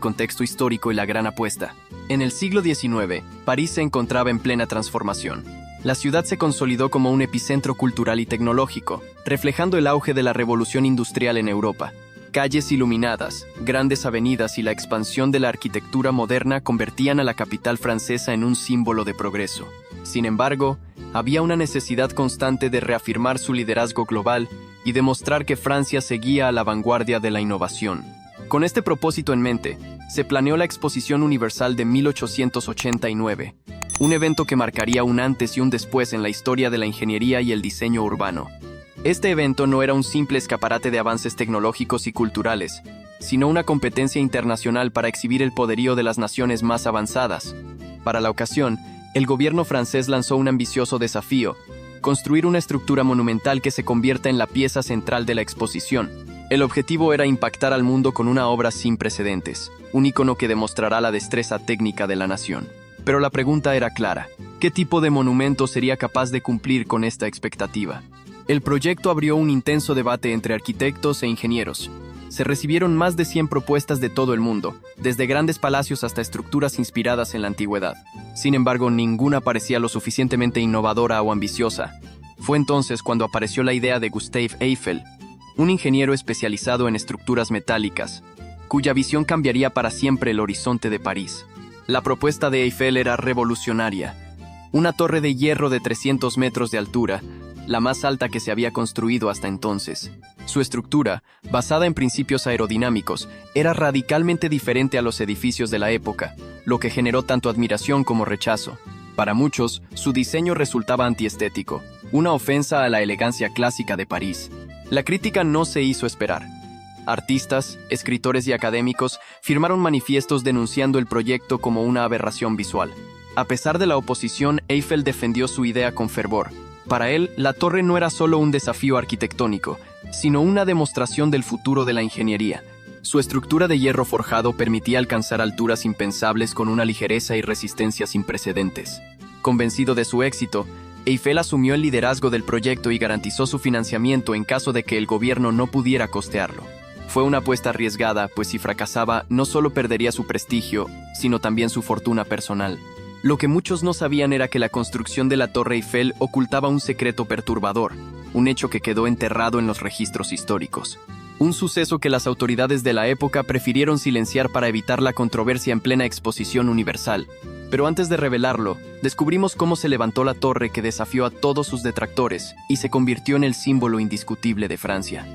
el contexto histórico y la gran apuesta. En el siglo XIX, París se encontraba en plena transformación. La ciudad se consolidó como un epicentro cultural y tecnológico, reflejando el auge de la revolución industrial en Europa. Calles iluminadas, grandes avenidas y la expansión de la arquitectura moderna convertían a la capital francesa en un símbolo de progreso. Sin embargo, había una necesidad constante de reafirmar su liderazgo global y demostrar que Francia seguía a la vanguardia de la innovación. Con este propósito en mente, se planeó la Exposición Universal de 1889, un evento que marcaría un antes y un después en la historia de la ingeniería y el diseño urbano. Este evento no era un simple escaparate de avances tecnológicos y culturales, sino una competencia internacional para exhibir el poderío de las naciones más avanzadas. Para la ocasión, el gobierno francés lanzó un ambicioso desafío: construir una estructura monumental que se convierta en la pieza central de la exposición. El objetivo era impactar al mundo con una obra sin precedentes, un ícono que demostrará la destreza técnica de la nación. Pero la pregunta era clara: ¿qué tipo de monumento sería capaz de cumplir con esta expectativa? El proyecto abrió un intenso debate entre arquitectos e ingenieros. Se recibieron más de 100 propuestas de todo el mundo, desde grandes palacios hasta estructuras inspiradas en la antigüedad. Sin embargo, ninguna parecía lo suficientemente innovadora o ambiciosa. Fue entonces cuando apareció la idea de Gustave Eiffel, un ingeniero especializado en estructuras metálicas, cuya visión cambiaría para siempre el horizonte de París. La propuesta de Eiffel era revolucionaria: una torre de hierro de 300 metros de altura, la más alta que se había construido hasta entonces. Su estructura, basada en principios aerodinámicos, era radicalmente diferente a los edificios de la época, lo que generó tanto admiración como rechazo. Para muchos, su diseño resultaba antiestético, una ofensa a la elegancia clásica de París. La crítica no se hizo esperar. Artistas, escritores y académicos firmaron manifiestos denunciando el proyecto como una aberración visual. A pesar de la oposición, Eiffel defendió su idea con fervor. Para él, la torre no era solo un desafío arquitectónico, sino una demostración del futuro de la ingeniería. Su estructura de hierro forjado permitía alcanzar alturas impensables con una ligereza y resistencia sin precedentes. Convencido de su éxito, Eiffel asumió el liderazgo del proyecto y garantizó su financiamiento en caso de que el gobierno no pudiera costearlo. Fue una apuesta arriesgada, pues si fracasaba, no solo perdería su prestigio, sino también su fortuna personal. Lo que muchos no sabían era que la construcción de la Torre Eiffel ocultaba un secreto perturbador, un hecho que quedó enterrado en los registros históricos. Un suceso que las autoridades de la época prefirieron silenciar para evitar la controversia en plena exposición universal. Pero antes de revelarlo, descubrimos cómo se levantó la torre que desafió a todos sus detractores y se convirtió en el símbolo indiscutible de Francia.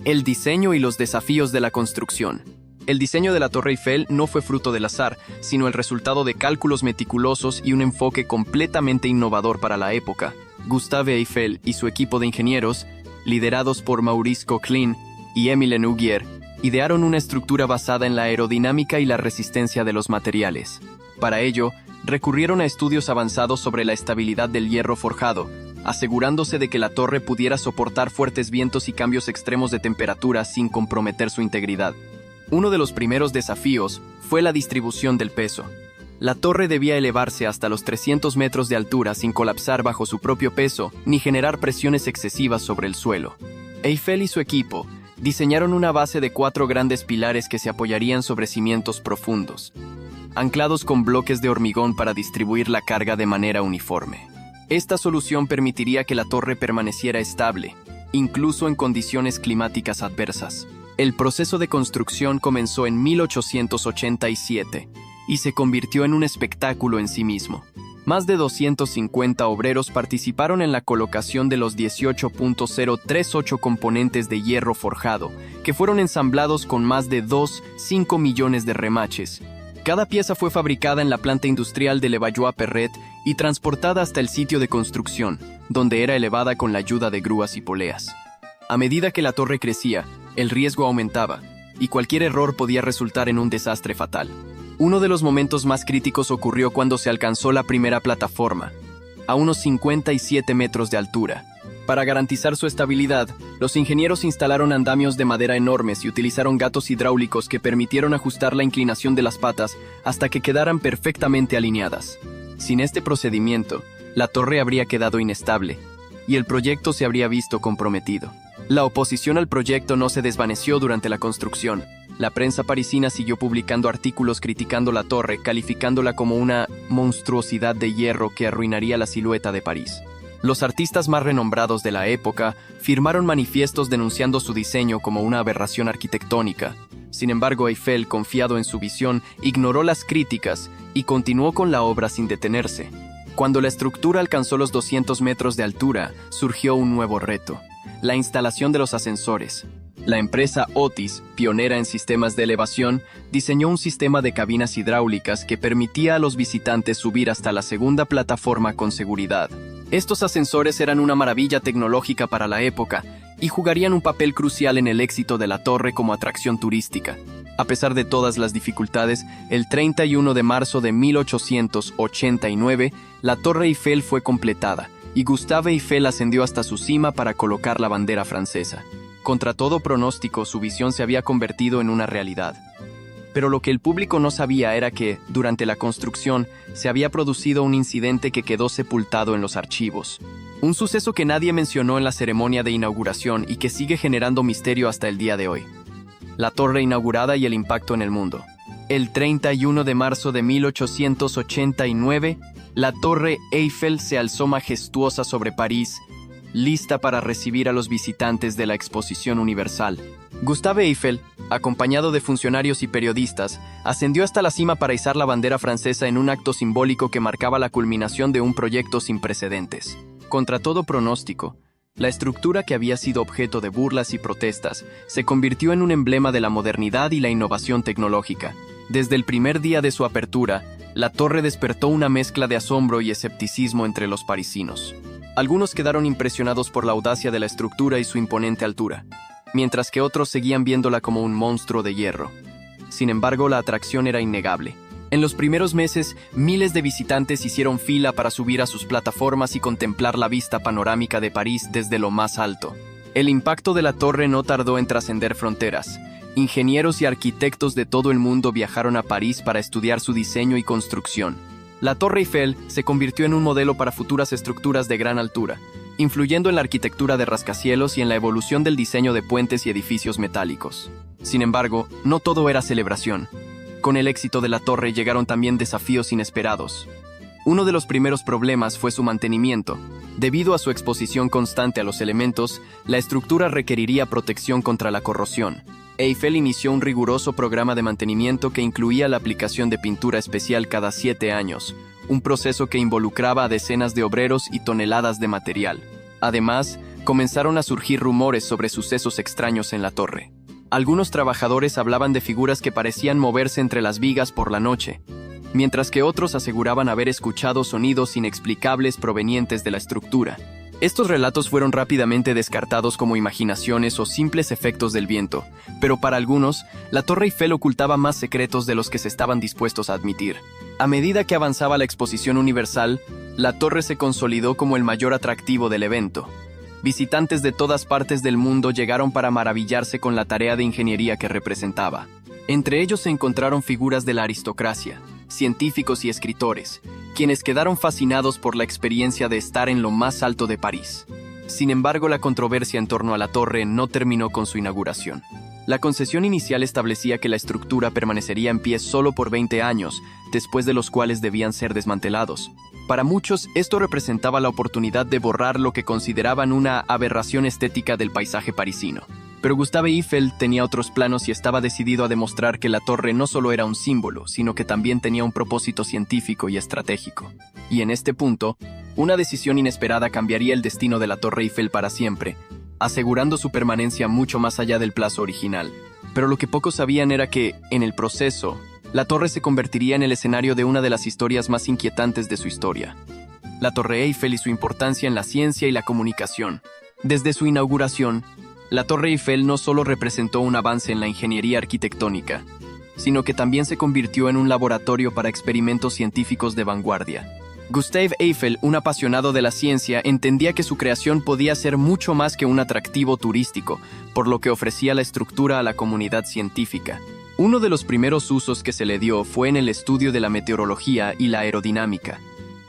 El diseño y los desafíos de la construcción. El diseño de la Torre Eiffel no fue fruto del azar, sino el resultado de cálculos meticulosos y un enfoque completamente innovador para la época. Gustave Eiffel y su equipo de ingenieros, liderados por Maurice Coquelin y Émile Nouguier, idearon una estructura basada en la aerodinámica y la resistencia de los materiales. Para ello, recurrieron a estudios avanzados sobre la estabilidad del hierro forjado, asegurándose de que la torre pudiera soportar fuertes vientos y cambios extremos de temperatura sin comprometer su integridad. Uno de los primeros desafíos fue la distribución del peso. La torre debía elevarse hasta los 300 metros de altura sin colapsar bajo su propio peso ni generar presiones excesivas sobre el suelo. Eiffel y su equipo diseñaron una base de 4 grandes pilares que se apoyarían sobre cimientos profundos, anclados con bloques de hormigón para distribuir la carga de manera uniforme. Esta solución permitiría que la torre permaneciera estable, incluso en condiciones climáticas adversas. El proceso de construcción comenzó en 1887 y se convirtió en un espectáculo en sí mismo. Más de 250 obreros participaron en la colocación de los 18.038 componentes de hierro forjado, que fueron ensamblados con más de 2,5 millones de remaches. Cada pieza fue fabricada en la planta industrial de Levallois-Perret y transportada hasta el sitio de construcción, donde era elevada con la ayuda de grúas y poleas. A medida que la torre crecía, el riesgo aumentaba, y cualquier error podía resultar en un desastre fatal. Uno de los momentos más críticos ocurrió cuando se alcanzó la primera plataforma, a unos 57 metros de altura. Para garantizar su estabilidad, los ingenieros instalaron andamios de madera enormes y utilizaron gatos hidráulicos que permitieron ajustar la inclinación de las patas hasta que quedaran perfectamente alineadas. Sin este procedimiento, la torre habría quedado inestable, y el proyecto se habría visto comprometido. La oposición al proyecto no se desvaneció durante la construcción. La prensa parisina siguió publicando artículos criticando la torre, calificándola como una monstruosidad de hierro que arruinaría la silueta de París. Los artistas más renombrados de la época firmaron manifiestos denunciando su diseño como una aberración arquitectónica. Sin embargo, Eiffel, confiado en su visión, ignoró las críticas y continuó con la obra sin detenerse. Cuando la estructura alcanzó los 200 metros de altura, surgió un nuevo reto: la instalación de los ascensores. La empresa Otis, pionera en sistemas de elevación, diseñó un sistema de cabinas hidráulicas que permitía a los visitantes subir hasta la segunda plataforma con seguridad. Estos ascensores eran una maravilla tecnológica para la época y jugarían un papel crucial en el éxito de la torre como atracción turística. A pesar de todas las dificultades, el 31 de marzo de 1889, la Torre Eiffel fue completada y Gustave Eiffel ascendió hasta su cima para colocar la bandera francesa. Contra todo pronóstico, su visión se había convertido en una realidad. Pero lo que el público no sabía era que, durante la construcción, se había producido un incidente que quedó sepultado en los archivos. Un suceso que nadie mencionó en la ceremonia de inauguración y que sigue generando misterio hasta el día de hoy. La torre inaugurada y el impacto en el mundo. El 31 de marzo de 1889, la Torre Eiffel se alzó majestuosa sobre París, lista para recibir a los visitantes de la Exposición Universal. Gustave Eiffel, acompañado de funcionarios y periodistas, ascendió hasta la cima para izar la bandera francesa en un acto simbólico que marcaba la culminación de un proyecto sin precedentes. Contra todo pronóstico, la estructura que había sido objeto de burlas y protestas se convirtió en un emblema de la modernidad y la innovación tecnológica. Desde el primer día de su apertura, la torre despertó una mezcla de asombro y escepticismo entre los parisinos. Algunos quedaron impresionados por la audacia de la estructura y su imponente altura, mientras que otros seguían viéndola como un monstruo de hierro. Sin embargo, la atracción era innegable. En los primeros meses, miles de visitantes hicieron fila para subir a sus plataformas y contemplar la vista panorámica de París desde lo más alto. El impacto de la torre no tardó en trascender fronteras. Ingenieros y arquitectos de todo el mundo viajaron a París para estudiar su diseño y construcción. La Torre Eiffel se convirtió en un modelo para futuras estructuras de gran altura, influyendo en la arquitectura de rascacielos y en la evolución del diseño de puentes y edificios metálicos. Sin embargo, no todo era celebración. Con el éxito de la torre llegaron también desafíos inesperados. Uno de los primeros problemas fue su mantenimiento. Debido a su exposición constante a los elementos, la estructura requeriría protección contra la corrosión. Eiffel inició un riguroso programa de mantenimiento que incluía la aplicación de pintura especial cada 7 años, un proceso que involucraba a decenas de obreros y toneladas de material. Además, comenzaron a surgir rumores sobre sucesos extraños en la torre. Algunos trabajadores hablaban de figuras que parecían moverse entre las vigas por la noche, mientras que otros aseguraban haber escuchado sonidos inexplicables provenientes de la estructura. Estos relatos fueron rápidamente descartados como imaginaciones o simples efectos del viento, pero para algunos, la Torre Eiffel ocultaba más secretos de los que se estaban dispuestos a admitir. A medida que avanzaba la Exposición Universal, la torre se consolidó como el mayor atractivo del evento. Visitantes de todas partes del mundo llegaron para maravillarse con la tarea de ingeniería que representaba. Entre ellos se encontraron figuras de la aristocracia, científicos y escritores, quienes quedaron fascinados por la experiencia de estar en lo más alto de París. Sin embargo, la controversia en torno a la torre no terminó con su inauguración. La concesión inicial establecía que la estructura permanecería en pie solo por 20 años, después de los cuales debían ser desmantelados. Para muchos, esto representaba la oportunidad de borrar lo que consideraban una aberración estética del paisaje parisino. Pero Gustave Eiffel tenía otros planos y estaba decidido a demostrar que la torre no solo era un símbolo, sino que también tenía un propósito científico y estratégico. Y en este punto, una decisión inesperada cambiaría el destino de la Torre Eiffel para siempre, asegurando su permanencia mucho más allá del plazo original. Pero lo que pocos sabían era que, en el proceso, la torre se convertiría en el escenario de una de las historias más inquietantes de su historia. La Torre Eiffel y su importancia en la ciencia y la comunicación. Desde su inauguración, la Torre Eiffel no solo representó un avance en la ingeniería arquitectónica, sino que también se convirtió en un laboratorio para experimentos científicos de vanguardia. Gustave Eiffel, un apasionado de la ciencia, entendía que su creación podía ser mucho más que un atractivo turístico, por lo que ofrecía la estructura a la comunidad científica. Uno de los primeros usos que se le dio fue en el estudio de la meteorología y la aerodinámica.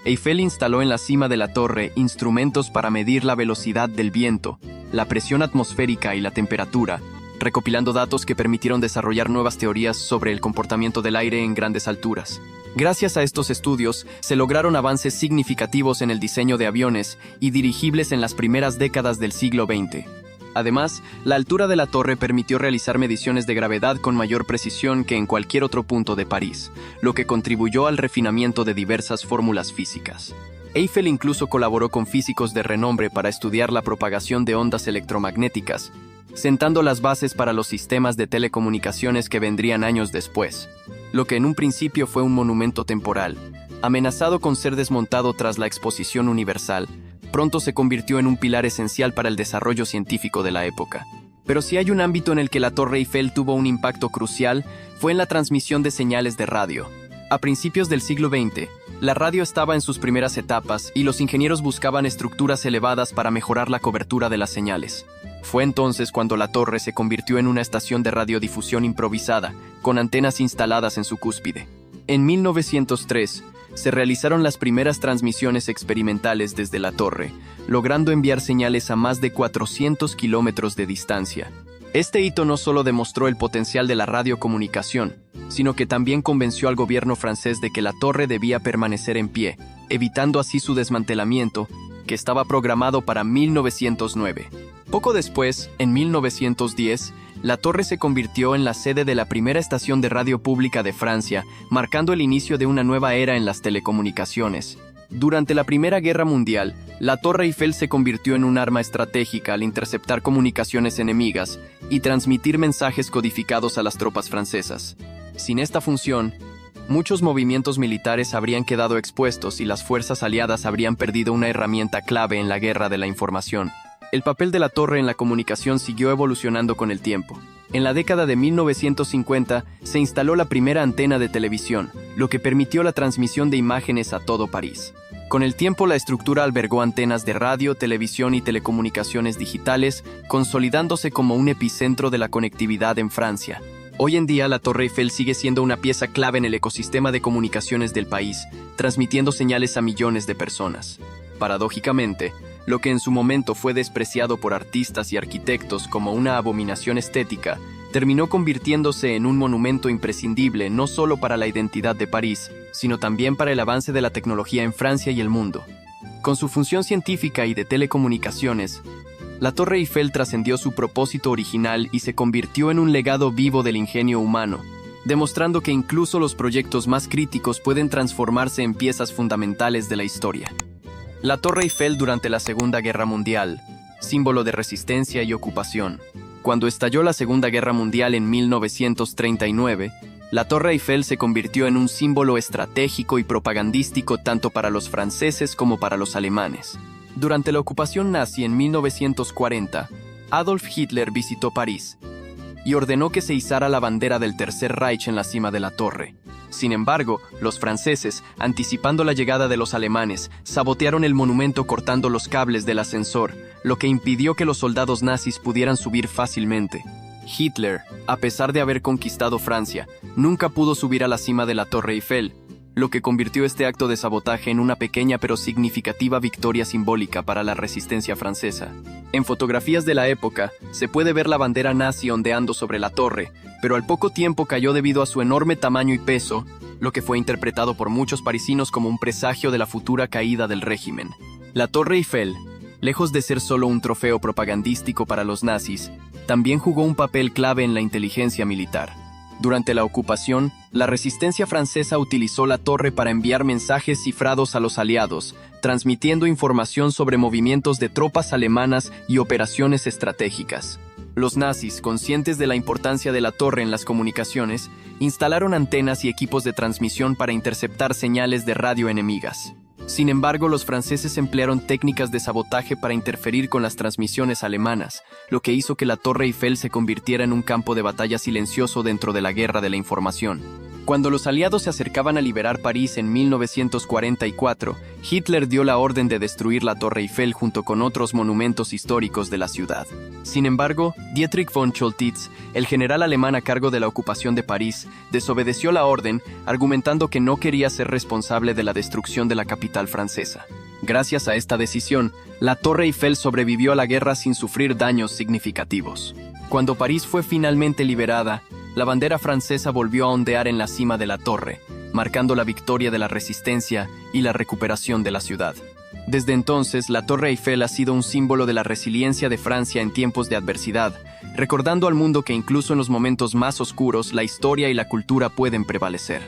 Eiffel instaló en la cima de la torre instrumentos para medir la velocidad del viento, la presión atmosférica y la temperatura, recopilando datos que permitieron desarrollar nuevas teorías sobre el comportamiento del aire en grandes alturas. Gracias a estos estudios, se lograron avances significativos en el diseño de aviones y dirigibles en las primeras décadas del siglo XX. Además, la altura de la torre permitió realizar mediciones de gravedad con mayor precisión que en cualquier otro punto de París, lo que contribuyó al refinamiento de diversas fórmulas físicas. Eiffel incluso colaboró con físicos de renombre para estudiar la propagación de ondas electromagnéticas, sentando las bases para los sistemas de telecomunicaciones que vendrían años después. Lo que en un principio fue un monumento temporal, amenazado con ser desmontado tras la Exposición Universal, pronto se convirtió en un pilar esencial para el desarrollo científico de la época. Pero si hay un ámbito en el que la Torre Eiffel tuvo un impacto crucial, fue en la transmisión de señales de radio. A principios del siglo XX, la radio estaba en sus primeras etapas y los ingenieros buscaban estructuras elevadas para mejorar la cobertura de las señales. Fue entonces cuando la torre se convirtió en una estación de radiodifusión improvisada, con antenas instaladas en su cúspide. En 1903, se realizaron las primeras transmisiones experimentales desde la torre, logrando enviar señales a más de 400 kilómetros de distancia. Este hito no solo demostró el potencial de la radiocomunicación, sino que también convenció al gobierno francés de que la torre debía permanecer en pie, evitando así su desmantelamiento, que estaba programado para 1909. Poco después, en 1910, la torre se convirtió en la sede de la primera estación de radio pública de Francia, marcando el inicio de una nueva era en las telecomunicaciones. Durante la Primera Guerra Mundial, la Torre Eiffel se convirtió en un arma estratégica al interceptar comunicaciones enemigas y transmitir mensajes codificados a las tropas francesas. Sin esta función, muchos movimientos militares habrían quedado expuestos y las fuerzas aliadas habrían perdido una herramienta clave en la guerra de la información. El papel de la torre en la comunicación siguió evolucionando con el tiempo. En la década de 1950 se instaló la primera antena de televisión, lo que permitió la transmisión de imágenes a todo París. Con el tiempo la estructura albergó antenas de radio, televisión y telecomunicaciones digitales, consolidándose como un epicentro de la conectividad en Francia. Hoy en día la Torre Eiffel sigue siendo una pieza clave en el ecosistema de comunicaciones del país, transmitiendo señales a millones de personas. Paradójicamente, lo que en su momento fue despreciado por artistas y arquitectos como una abominación estética, terminó convirtiéndose en un monumento imprescindible no solo para la identidad de París, sino también para el avance de la tecnología en Francia y el mundo. Con su función científica y de telecomunicaciones, la Torre Eiffel trascendió su propósito original y se convirtió en un legado vivo del ingenio humano, demostrando que incluso los proyectos más críticos pueden transformarse en piezas fundamentales de la historia. La Torre Eiffel durante la Segunda Guerra Mundial, símbolo de resistencia y ocupación. Cuando estalló la Segunda Guerra Mundial en 1939, la Torre Eiffel se convirtió en un símbolo estratégico y propagandístico tanto para los franceses como para los alemanes. Durante la ocupación nazi en 1940, Adolf Hitler visitó París y ordenó que se izara la bandera del Tercer Reich en la cima de la torre. Sin embargo, los franceses, anticipando la llegada de los alemanes, sabotearon el monumento cortando los cables del ascensor, lo que impidió que los soldados nazis pudieran subir fácilmente. Hitler, a pesar de haber conquistado Francia, nunca pudo subir a la cima de la Torre Eiffel, lo que convirtió este acto de sabotaje en una pequeña pero significativa victoria simbólica para la resistencia francesa. En fotografías de la época, se puede ver la bandera nazi ondeando sobre la torre, pero al poco tiempo cayó debido a su enorme tamaño y peso, lo que fue interpretado por muchos parisinos como un presagio de la futura caída del régimen. La Torre Eiffel, lejos de ser solo un trofeo propagandístico para los nazis, también jugó un papel clave en la inteligencia militar. Durante la ocupación, la resistencia francesa utilizó la torre para enviar mensajes cifrados a los aliados, transmitiendo información sobre movimientos de tropas alemanas y operaciones estratégicas. Los nazis, conscientes de la importancia de la torre en las comunicaciones, instalaron antenas y equipos de transmisión para interceptar señales de radio enemigas. Sin embargo, los franceses emplearon técnicas de sabotaje para interferir con las transmisiones alemanas, lo que hizo que la Torre Eiffel se convirtiera en un campo de batalla silencioso dentro de la guerra de la información. Cuando los aliados se acercaban a liberar París en 1944, Hitler dio la orden de destruir la Torre Eiffel junto con otros monumentos históricos de la ciudad. Sin embargo, Dietrich von Choltitz, el general alemán a cargo de la ocupación de París, desobedeció la orden, argumentando que no quería ser responsable de la destrucción de la capital francesa. Gracias a esta decisión, la Torre Eiffel sobrevivió a la guerra sin sufrir daños significativos. Cuando París fue finalmente liberada, la bandera francesa volvió a ondear en la cima de la torre, marcando la victoria de la resistencia y la recuperación de la ciudad. Desde entonces, la Torre Eiffel ha sido un símbolo de la resiliencia de Francia en tiempos de adversidad, recordando al mundo que incluso en los momentos más oscuros, la historia y la cultura pueden prevalecer.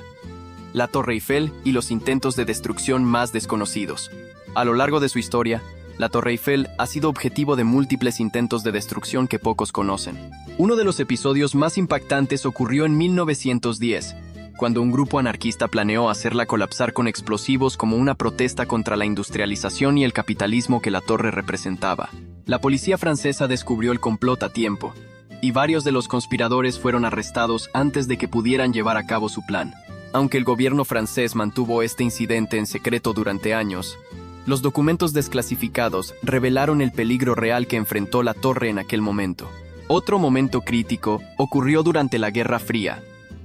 La Torre Eiffel y los intentos de destrucción más desconocidos. A lo largo de su historia, la Torre Eiffel ha sido objetivo de múltiples intentos de destrucción que pocos conocen. Uno de los episodios más impactantes ocurrió en 1910, cuando un grupo anarquista planeó hacerla colapsar con explosivos como una protesta contra la industrialización y el capitalismo que la torre representaba. La policía francesa descubrió el complot a tiempo, y varios de los conspiradores fueron arrestados antes de que pudieran llevar a cabo su plan. Aunque el gobierno francés mantuvo este incidente en secreto durante años, los documentos desclasificados revelaron el peligro real que enfrentó la torre en aquel momento. Otro momento crítico ocurrió durante la Guerra Fría,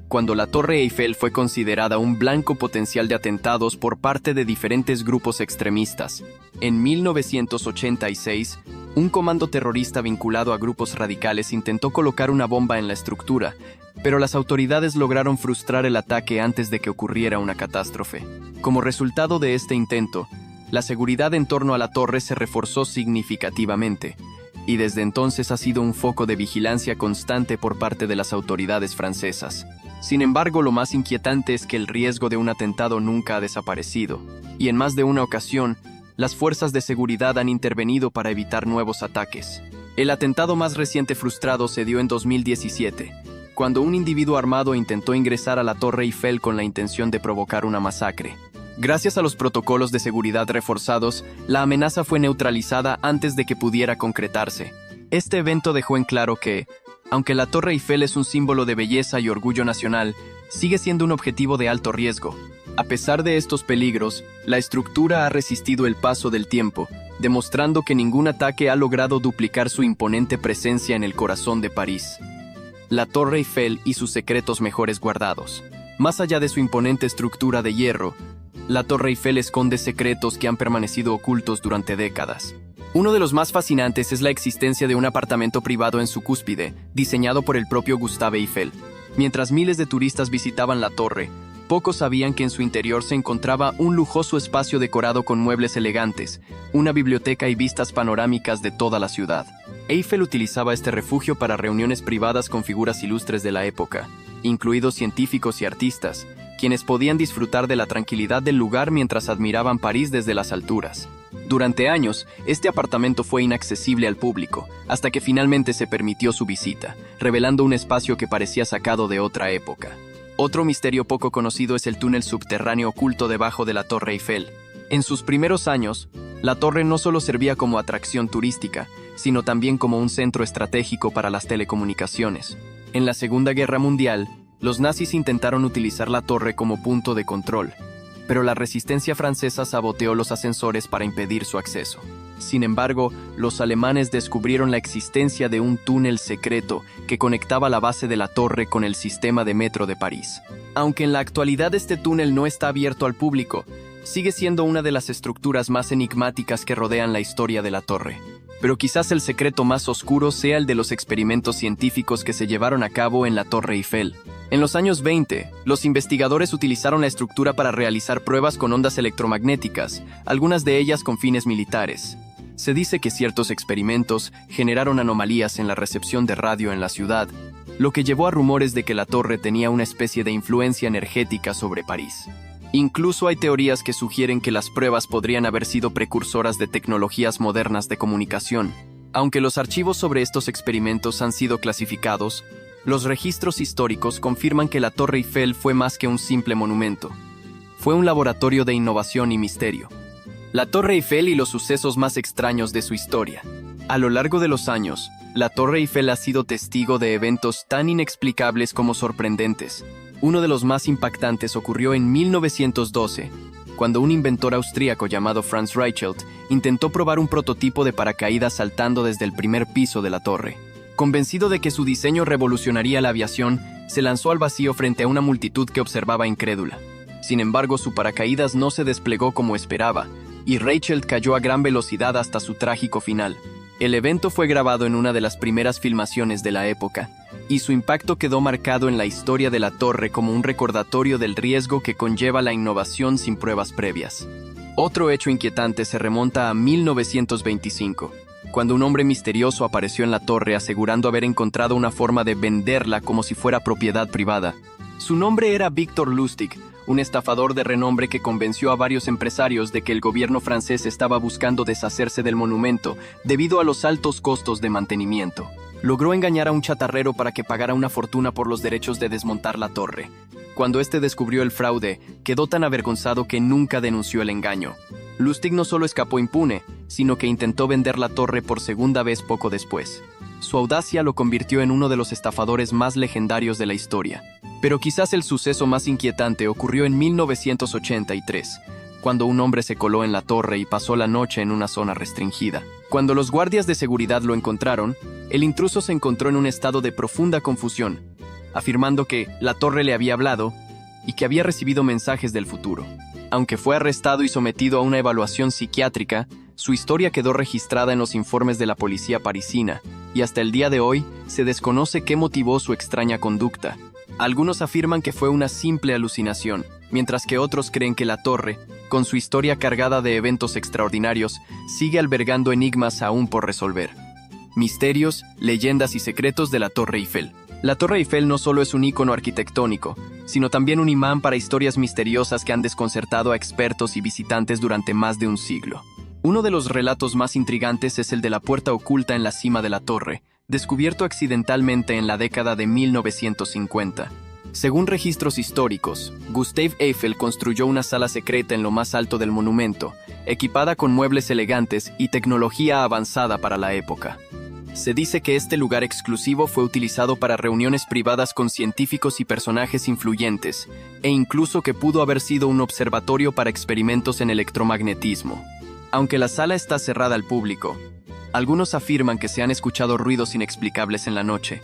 cuando la Torre Eiffel fue considerada un blanco potencial de atentados por parte de diferentes grupos extremistas. En 1986, un comando terrorista vinculado a grupos radicales intentó colocar una bomba en la estructura, pero las autoridades lograron frustrar el ataque antes de que ocurriera una catástrofe. Como resultado de este intento, la seguridad en torno a la torre se reforzó significativamente, y desde entonces ha sido un foco de vigilancia constante por parte de las autoridades francesas. Sin embargo, lo más inquietante es que el riesgo de un atentado nunca ha desaparecido, y en más de una ocasión, las fuerzas de seguridad han intervenido para evitar nuevos ataques. El atentado más reciente frustrado se dio en 2017, cuando un individuo armado intentó ingresar a la Torre Eiffel con la intención de provocar una masacre. Gracias a los protocolos de seguridad reforzados, la amenaza fue neutralizada antes de que pudiera concretarse. Este evento dejó en claro que, aunque la Torre Eiffel es un símbolo de belleza y orgullo nacional, sigue siendo un objetivo de alto riesgo. A pesar de estos peligros, la estructura ha resistido el paso del tiempo, demostrando que ningún ataque ha logrado duplicar su imponente presencia en el corazón de París. La Torre Eiffel y sus secretos mejores guardados. Más allá de su imponente estructura de hierro, la Torre Eiffel esconde secretos que han permanecido ocultos durante décadas. Uno de los más fascinantes es la existencia de un apartamento privado en su cúspide, diseñado por el propio Gustave Eiffel. Mientras miles de turistas visitaban la torre, pocos sabían que en su interior se encontraba un lujoso espacio decorado con muebles elegantes, una biblioteca y vistas panorámicas de toda la ciudad. Eiffel utilizaba este refugio para reuniones privadas con figuras ilustres de la época, incluidos científicos y artistas, quienes podían disfrutar de la tranquilidad del lugar mientras admiraban París desde las alturas. Durante años, este apartamento fue inaccesible al público, hasta que finalmente se permitió su visita, revelando un espacio que parecía sacado de otra época. Otro misterio poco conocido es el túnel subterráneo oculto debajo de la Torre Eiffel. En sus primeros años, la torre no solo servía como atracción turística, sino también como un centro estratégico para las telecomunicaciones. En la Segunda Guerra Mundial, los nazis intentaron utilizar la torre como punto de control, pero la resistencia francesa saboteó los ascensores para impedir su acceso. Sin embargo, los alemanes descubrieron la existencia de un túnel secreto que conectaba la base de la torre con el sistema de metro de París. Aunque en la actualidad este túnel no está abierto al público, sigue siendo una de las estructuras más enigmáticas que rodean la historia de la torre. Pero quizás el secreto más oscuro sea el de los experimentos científicos que se llevaron a cabo en la Torre Eiffel. En los años 20, los investigadores utilizaron la estructura para realizar pruebas con ondas electromagnéticas, algunas de ellas con fines militares. Se dice que ciertos experimentos generaron anomalías en la recepción de radio en la ciudad, lo que llevó a rumores de que la torre tenía una especie de influencia energética sobre París. Incluso hay teorías que sugieren que las pruebas podrían haber sido precursoras de tecnologías modernas de comunicación. Aunque los archivos sobre estos experimentos han sido clasificados, los registros históricos confirman que la Torre Eiffel fue más que un simple monumento. Fue un laboratorio de innovación y misterio. La Torre Eiffel y los sucesos más extraños de su historia. A lo largo de los años, la Torre Eiffel ha sido testigo de eventos tan inexplicables como sorprendentes. Uno de los más impactantes ocurrió en 1912, cuando un inventor austríaco llamado Franz Reichelt intentó probar un prototipo de paracaídas saltando desde el primer piso de la torre. Convencido de que su diseño revolucionaría la aviación, se lanzó al vacío frente a una multitud que observaba incrédula. Sin embargo, su paracaídas no se desplegó como esperaba, y Reichelt cayó a gran velocidad hasta su trágico final. El evento fue grabado en una de las primeras filmaciones de la época, y su impacto quedó marcado en la historia de la torre como un recordatorio del riesgo que conlleva la innovación sin pruebas previas. Otro hecho inquietante se remonta a 1925, cuando un hombre misterioso apareció en la torre asegurando haber encontrado una forma de venderla como si fuera propiedad privada. Su nombre era Victor Lustig, un estafador de renombre que convenció a varios empresarios de que el gobierno francés estaba buscando deshacerse del monumento debido a los altos costos de mantenimiento. Logró engañar a un chatarrero para que pagara una fortuna por los derechos de desmontar la torre. Cuando este descubrió el fraude, quedó tan avergonzado que nunca denunció el engaño. Lustig no solo escapó impune, sino que intentó vender la torre por segunda vez poco después. Su audacia lo convirtió en uno de los estafadores más legendarios de la historia. Pero quizás el suceso más inquietante ocurrió en 1983, cuando un hombre se coló en la torre y pasó la noche en una zona restringida. Cuando los guardias de seguridad lo encontraron, el intruso se encontró en un estado de profunda confusión, afirmando que la torre le había hablado y que había recibido mensajes del futuro. Aunque fue arrestado y sometido a una evaluación psiquiátrica, su historia quedó registrada en los informes de la policía parisina, y hasta el día de hoy se desconoce qué motivó su extraña conducta. Algunos afirman que fue una simple alucinación, mientras que otros creen que la torre, con su historia cargada de eventos extraordinarios, sigue albergando enigmas aún por resolver. Misterios, leyendas y secretos de la Torre Eiffel. La Torre Eiffel no solo es un ícono arquitectónico, sino también un imán para historias misteriosas que han desconcertado a expertos y visitantes durante más de un siglo. Uno de los relatos más intrigantes es el de la puerta oculta en la cima de la torre, descubierto accidentalmente en la década de 1950. Según registros históricos, Gustave Eiffel construyó una sala secreta en lo más alto del monumento, equipada con muebles elegantes y tecnología avanzada para la época. Se dice que este lugar exclusivo fue utilizado para reuniones privadas con científicos y personajes influyentes, e incluso que pudo haber sido un observatorio para experimentos en electromagnetismo. Aunque la sala está cerrada al público, algunos afirman que se han escuchado ruidos inexplicables en la noche,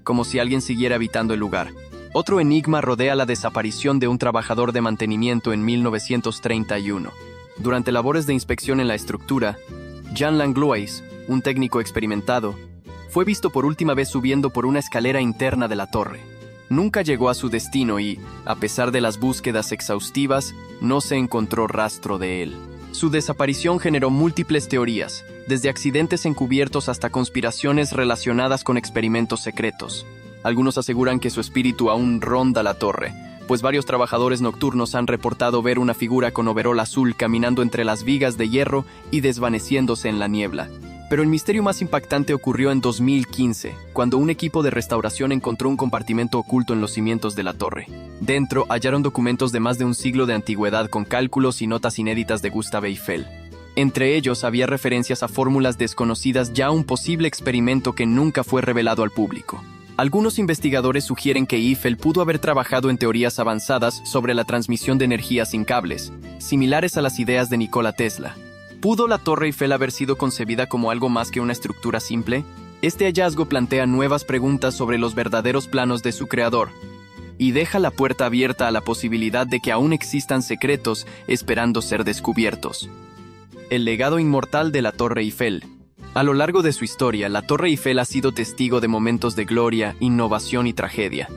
como si alguien siguiera habitando el lugar. Otro enigma rodea la desaparición de un trabajador de mantenimiento en 1931. Durante labores de inspección en la estructura, Jean Langlois, un técnico experimentado, fue visto por última vez subiendo por una escalera interna de la torre. Nunca llegó a su destino y, a pesar de las búsquedas exhaustivas, no se encontró rastro de él. Su desaparición generó múltiples teorías, desde accidentes encubiertos hasta conspiraciones relacionadas con experimentos secretos. Algunos aseguran que su espíritu aún ronda la torre, pues varios trabajadores nocturnos han reportado ver una figura con overol azul caminando entre las vigas de hierro y desvaneciéndose en la niebla. Pero el misterio más impactante ocurrió en 2015, cuando un equipo de restauración encontró un compartimento oculto en los cimientos de la torre. Dentro hallaron documentos de más de un siglo de antigüedad con cálculos y notas inéditas de Gustave Eiffel. Entre ellos había referencias a fórmulas desconocidas ya a un posible experimento que nunca fue revelado al público. Algunos investigadores sugieren que Eiffel pudo haber trabajado en teorías avanzadas sobre la transmisión de energía sin cables, similares a las ideas de Nikola Tesla. ¿Pudo la Torre Eiffel haber sido concebida como algo más que una estructura simple? Este hallazgo plantea nuevas preguntas sobre los verdaderos planos de su creador, y deja la puerta abierta a la posibilidad de que aún existan secretos esperando ser descubiertos. El legado inmortal de la Torre Eiffel. A lo largo de su historia, la Torre Eiffel ha sido testigo de momentos de gloria, innovación y tragedia.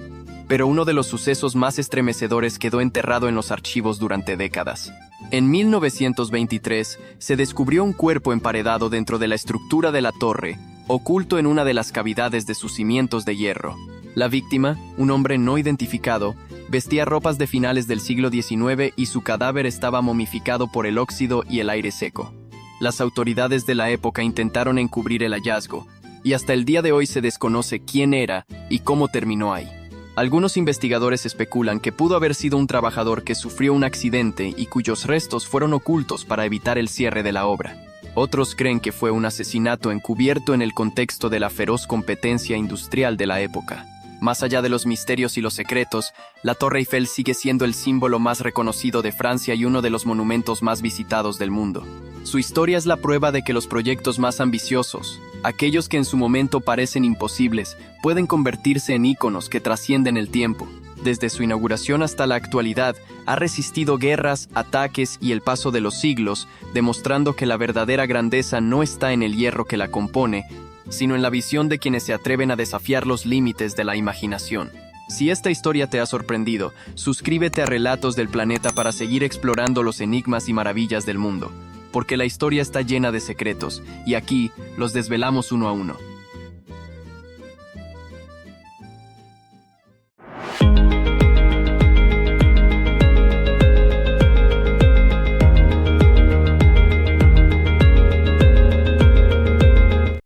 Pero uno de los sucesos más estremecedores quedó enterrado en los archivos durante décadas. En 1923, se descubrió un cuerpo emparedado dentro de la estructura de la torre, oculto en una de las cavidades de sus cimientos de hierro. La víctima, un hombre no identificado, vestía ropas de finales del siglo XIX y su cadáver estaba momificado por el óxido y el aire seco. Las autoridades de la época intentaron encubrir el hallazgo, y hasta el día de hoy se desconoce quién era y cómo terminó ahí. Algunos investigadores especulan que pudo haber sido un trabajador que sufrió un accidente y cuyos restos fueron ocultos para evitar el cierre de la obra. Otros creen que fue un asesinato encubierto en el contexto de la feroz competencia industrial de la época. Más allá de los misterios y los secretos, la Torre Eiffel sigue siendo el símbolo más reconocido de Francia y uno de los monumentos más visitados del mundo. Su historia es la prueba de que los proyectos más ambiciosos, aquellos que en su momento parecen imposibles, pueden convertirse en íconos que trascienden el tiempo. Desde su inauguración hasta la actualidad, ha resistido guerras, ataques y el paso de los siglos, demostrando que la verdadera grandeza no está en el hierro que la compone, sino en la visión de quienes se atreven a desafiar los límites de la imaginación. Si esta historia te ha sorprendido, suscríbete a Relatos del Planeta para seguir explorando los enigmas y maravillas del mundo, porque la historia está llena de secretos, y aquí los desvelamos uno a uno.